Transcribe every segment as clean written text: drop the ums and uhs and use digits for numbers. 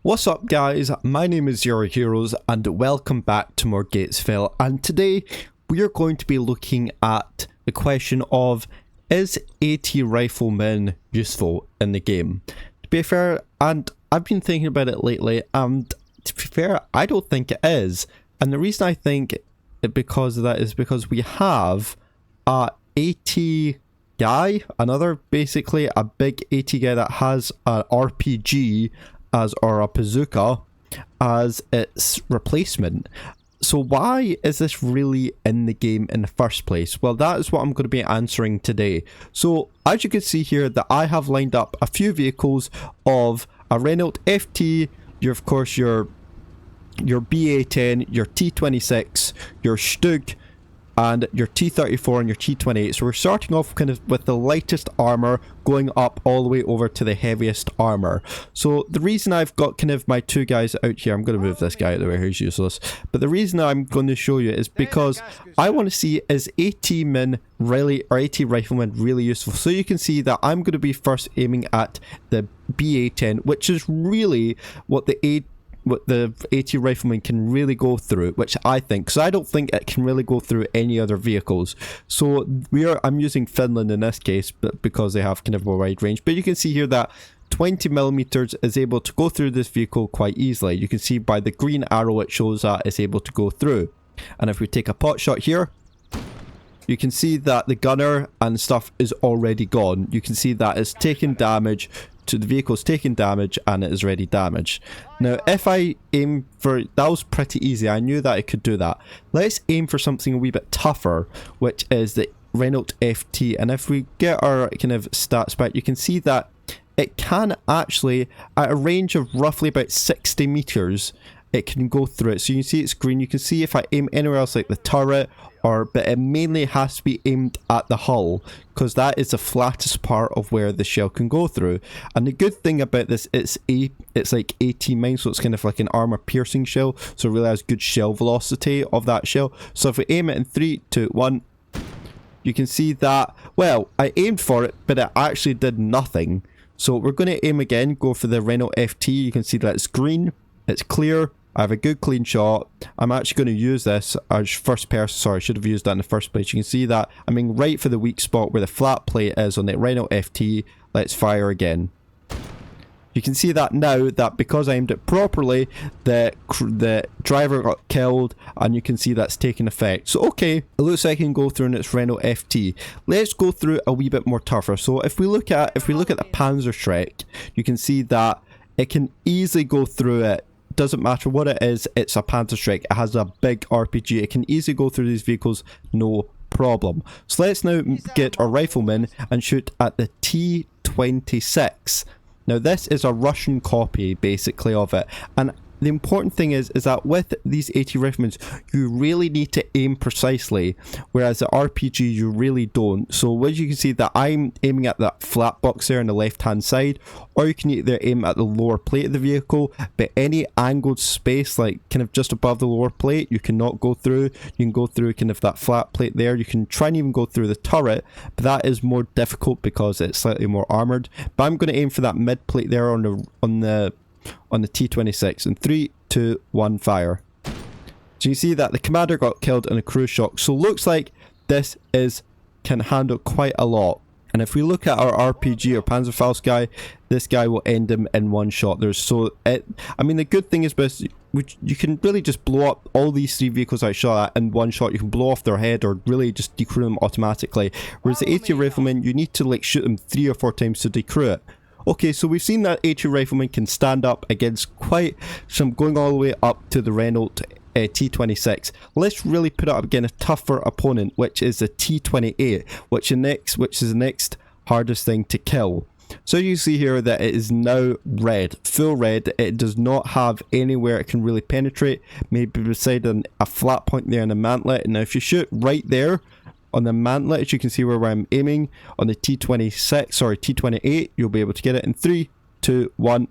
What's up guys, my name is Zero Heroes and welcome back to more Gatesville, and today we are going to be looking at the question of, is AT Riflemen useful in the game? To be fair, and I've been thinking about it lately, and to be fair, I don't think it is. And the reason I think it because of that is because we have a AT guy, basically a big AT guy that has an RPG or a bazooka as its replacement. So why is this really in the game in the first place? Well, that is what I'm going to be answering today. So as you can see here, that I have lined up a few vehicles of a Renault FT, of course your BA10, your T26, your Stug, and your T34 and your T28. So we're starting off kind of with the lightest armor, going up all the way over to the heaviest armor. So the reason I've got kind of my two guys out here, I'm going to move this guy out of the way, he's useless. But the reason I'm going to show you is because I want to see, is AT men really, or AT Riflemen really useful? So you can see that I'm going to be first aiming at the BA10, which is really what the AT Rifleman can really go through, which I think, because I don't think it can really go through any other vehicles. So I'm using Finland in this case, but because they have kind of a wide range. But you can see here that 20mm is able to go through this vehicle quite easily. You can see by the green arrow it shows that it's able to go through. And if we take a pot shot here, you can see that the gunner and stuff is already gone. You can see that it's taken damage. To the vehicle's taking damage and it is already damaged. Now if I aim for, that was pretty easy, I knew that I could do that. Let's aim for something a wee bit tougher, which is the Renault FT, and if we get our kind of stats back, you can see that it can actually, at a range of roughly about 60 meters, it can go through it. So you can see it's green. You can see if I aim anywhere else like the turret, but it mainly has to be aimed at the hull, because that is the flattest part of where the shell can go through. And the good thing about this, it's like 18 mine, so it's kind of like an armor piercing shell, so it really has good shell velocity of that shell. So if we aim it in 3, 2, 1, you can see that, well, I aimed for it, but it actually did nothing. So we're going to aim again, go for the Renault FT. You can see that it's green, it's clear, I have a good clean shot. I'm actually going to use this as first person. Sorry, I should have used that in the first place. You can see that I'm in right for the weak spot where the flat plate is on the Renault FT. Let's fire again. You can see that now, that because I aimed it properly, the driver got killed, and you can see that's taking effect. So okay, it looks like I can go through in its Renault FT. Let's go through a wee bit more tougher. So if we look at the Panzershreck, you can see that it can easily go through it. Doesn't matter what it is, it's a Panzershreck. It has a big RPG. It can easily go through these vehicles, no problem. So let's now get our rifleman and shoot at the T26. Now this is a Russian copy basically of it, and the important thing is that with these AT Riflemen, you really need to aim precisely, whereas the RPG you really don't. So as you can see that I'm aiming at that flat box there on the left hand side, or you can either aim at the lower plate of the vehicle, but any angled space like kind of just above the lower plate you cannot go through. You can go through kind of that flat plate there. You can try and even go through the turret, but that is more difficult because it's slightly more armored. But I'm going to aim for that mid plate there on the T26 in 3, 2, 1, fire. So you see that the commander got killed in a cruise shock. So looks like this can handle quite a lot. And if we look at our RPG or Panzerfaust guy, this guy will end him in one shot. I mean, the good thing is you can really just blow up all these three vehicles I shot at in one shot. You can blow off their head or really just decrew them automatically. Whereas the AT Rifleman, you need to like shoot them 3 or 4 times to decrew it. Okay, so we've seen that AT Rifleman can stand up against quite some, going all the way up to the Renault T26. Let's really put up against a tougher opponent, which is the T28, which is the next hardest thing to kill. So you see here that it is now red, full red. It does not have anywhere it can really penetrate, maybe beside a flat point there in the mantlet. Now if you shoot right there on the mantlet, as you can see where I'm aiming on the T28, you'll be able to get it in 3, 2, 1.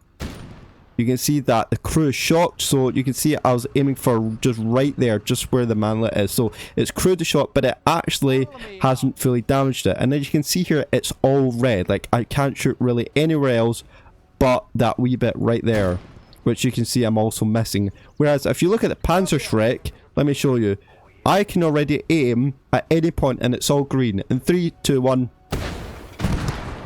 You can see that the crew is shocked, so you can see I was aiming for just right there, just where the manlet is. So it's crewed the shot, but it actually hasn't fully damaged it. And then you can see here, it's all red. Like, I can't shoot really anywhere else but that wee bit right there. which you can see I'm also missing. Whereas if you look at the Panzershreck, let me show you. I can already aim at any point and it's all green. In 3, 2, 1.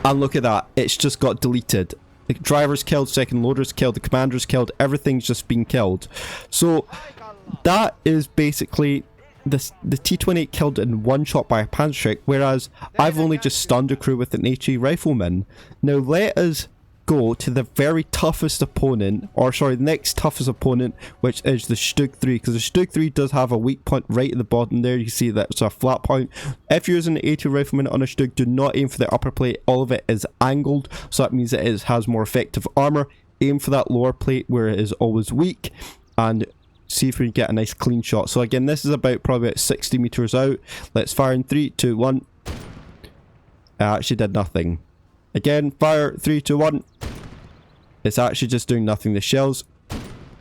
And look at that. It's just got deleted. The driver's killed, second loader's killed, the commander's killed, everything's just been killed. So that is basically the T28 killed in one shot by a Panzershreck, whereas I've only just stunned a crew with an AT Rifleman. Now let us go to the very toughest opponent, or sorry, the next toughest opponent, which is the Stug 3, because the Stug 3 does have a weak point right at the bottom there. You can see that it's a flat point. If you're using an AT Rifleman on a Stug, do not aim for the upper plate. All of it is angled, so that means it has more effective armor. Aim for that lower plate where it is always weak, and see if we can get a nice clean shot. So again, this is probably about 60 meters out. Let's fire in 3, 2, 1. I actually did nothing. Again, fire, 3, 2, 1. It's actually just doing nothing. The shells,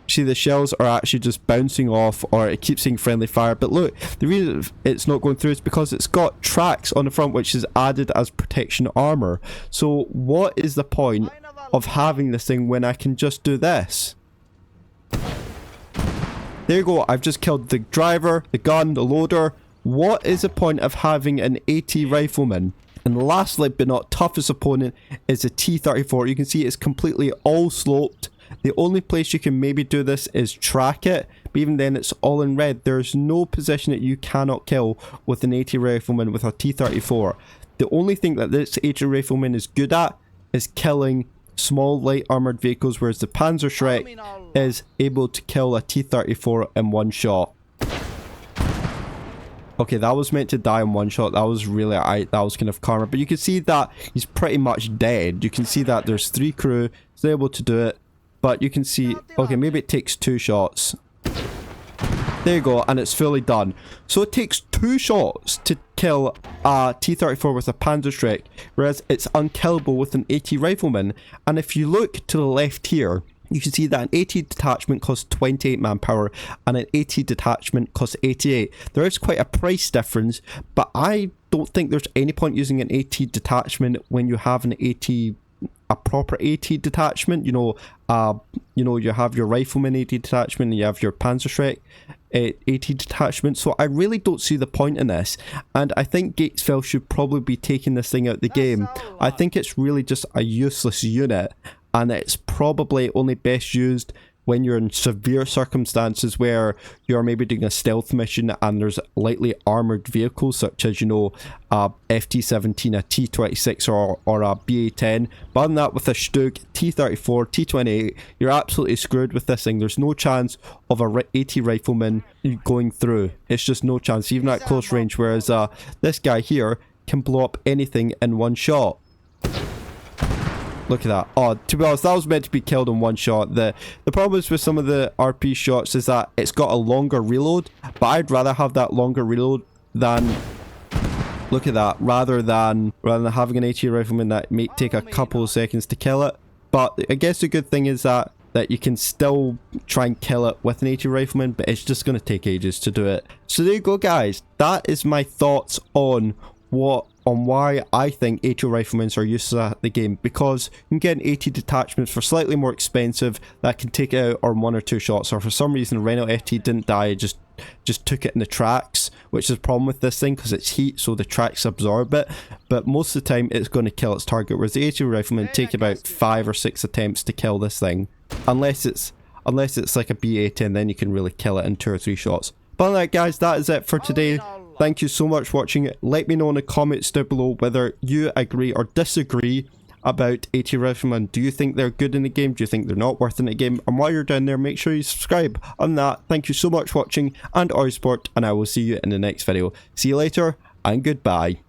see, the shells are actually just bouncing off, or it keeps saying friendly fire. But look, the reason it's not going through is because it's got tracks on the front, which is added as protection armor. So what is the point of having this thing when I can just do this? There you go, I've just killed the driver, the gun, the loader. What is the point of having an AT Rifleman? And lastly, but not toughest opponent, is a T34. You can see it's completely all sloped. The only place you can maybe do this is track it, but even then it's all in red. There's no position that you cannot kill with an AT Rifleman with a T34. The only thing that this AT Rifleman is good at is killing small light armored vehicles, whereas the Panzershreck is able to kill a T34 in one shot. Okay, that was meant to die in one shot. That was really, that was kind of karma. But you can see that he's pretty much dead. You can see that there's 3 crew. He's able to do it. But you can see, okay, maybe it takes 2 shots. There you go, and it's fully done. So it takes 2 shots to kill a T34 with a Panzershreck, whereas it's unkillable with an AT Rifleman. And if you look to the left here, you can see that an AT detachment costs 28 manpower and an AT detachment costs 88. There is quite a price difference, but I don't think there's any point using an AT detachment when you have an a proper AT detachment. You know, you have your Rifleman AT detachment and you have your Panzershreck AT detachment. So I really don't see the point in this, and I think Gatesville should probably be taking this thing out of the game. I think it's really just a useless unit, and it's probably only best used when you're in severe circumstances where you're maybe doing a stealth mission and there's lightly armored vehicles such as, you know, a FT-17, a T-26 or a BA-10. But other than that, with a Stug, T-34, T-28, you're absolutely screwed with this thing. There's no chance of a AT Rifleman going through. It's just no chance, even at close range, whereas this guy here can blow up anything in one shot. Look at that. Oh, to be honest, that was meant to be killed in one shot. The problems with some of the RP shots is that it's got a longer reload, but I'd rather have that longer reload than, look at that, rather than having an AT Rifleman that may take a couple of seconds to kill it. But I guess the good thing is that you can still try and kill it with an AT Rifleman, but it's just going to take ages to do it. So there you go, guys. That is my thoughts on why I think AT Riflemen are useless at the game, because you can get an AT detachments for slightly more expensive that can take it out on 1 or 2 shots, or for some reason Renault FT didn't die, just took it in the tracks, which is a problem with this thing because it's heat, so the tracks absorb it, but most of the time it's going to kill its target, whereas the AT Riflemen take about 5 or 6 attempts to kill this thing, unless it's like a BA-10, then you can really kill it in 2 or 3 shots. But alright guys, that is it for today. Thank you so much for watching. Let me know in the comments down below whether you agree or disagree about AT Riflemen. Do you think they're good in the game? Do you think they're not worth in the game? And while you're down there, make sure you subscribe. On that, thank you so much for watching, and Ostfront, and I will see you in the next video. See you later, and goodbye.